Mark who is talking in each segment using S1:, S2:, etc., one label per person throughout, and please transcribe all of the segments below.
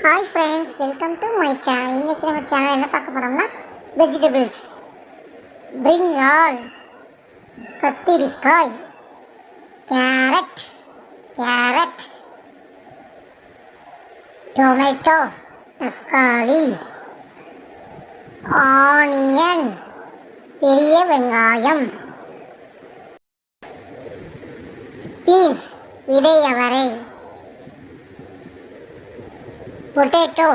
S1: Hi friends, welcome to my channel. இன்றைக்கி நம்ம channel என்ன பார்க்க போகிறோம்னா வெஜிடபிள்ஸ், பிரிஞ்சால், கத்திரிக்காய், கேரட், டொமேட்டோ, தக்காளி, ஆனியன், பெரிய வெங்காயம், பீன்ஸ், விதையவரை, பொட்டேட்டோ,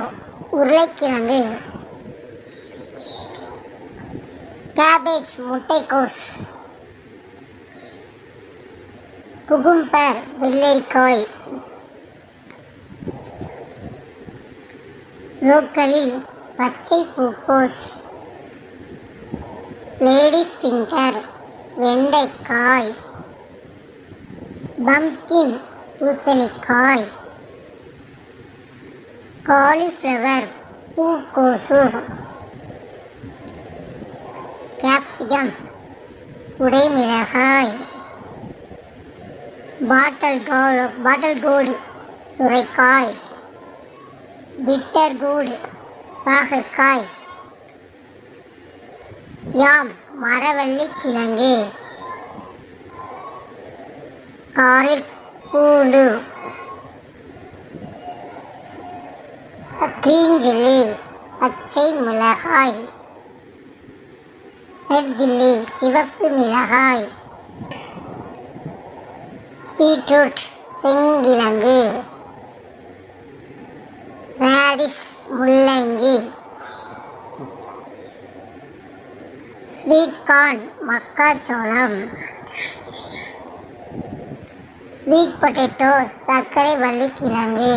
S1: உருளைக்கிழங்கு, கேபேஜ், முட்டைக்கோஸ், குகும்பர், வெள்ளரிக்காய், ப்ரோக்கலி, பச்சை பூக்கோஸ், லேடிஸ் ஃபிங்கர், வெண்டைக்காய், பம்ப்கின், பூசணிக்காய், காலிஃப்ளவர், பூக்கோசு, கேப்சிகம், குடைமிளகாய், பாட்டல் கோடு, சுரைக்காய், பிட்டர் கோடு, பாகற்காய், யாம், மரவள்ளிக்கிழங்கு, காரில் பூண்டு, கிரீன் சில்லி, பச்சை மிளகாய், ரெட் சில்லி, சிவப்பு மிளகாய், பீட்ரூட், செங்கிழங்கு, ரேடிஷ், முள்ளங்கி, ஸ்வீட் கார்ன், மக்காச்சோளம், ஸ்வீட் பொட்டேட்டோ, சர்க்கரை வள்ளிக்கிழங்கு,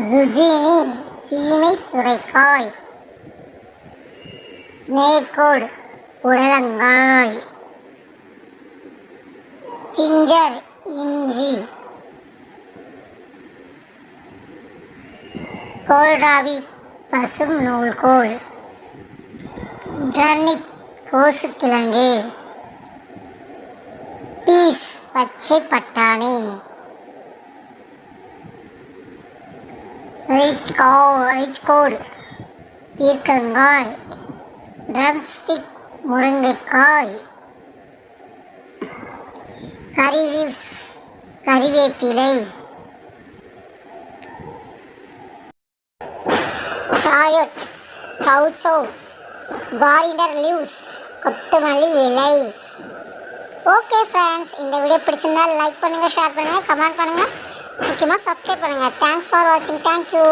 S1: ஜுஜினி, சீமை சுரைக்காய், ஸ்னேக்கோடு, புடலங்காய், ஜிஞ்சர், இஞ்சி, கோல்ராவி, பசும் நூல்கோல், டர்னிப், கோசுக்கிழங்கு, பீஸ், பச்சை பட்டாணி, ரிச் கோடு, பீர்க்கங்காய், ட்ரம்ஸ்டிக், முருங்கைக்காய், கறி லீவ்ஸ், கறிவேப்பிலை, சாயோட், சௌசௌ, காரிடர் லீவ்ஸ், கொத்தமல்லி இலை. ஓகே ஃப்ரெண்ட்ஸ், இந்த வீடியோ பிடிச்சிருந்தா லைக் பண்ணுங்கள், ஷேர் பண்ணுங்கள், கமெண்ட் பண்ணுங்கள், முக்கியமாக சப்ஸ்கிரைப் பண்ணுங்கள். தேங்க்ஸ் ஃபார் வாட்சிங். தேங்க்யூ.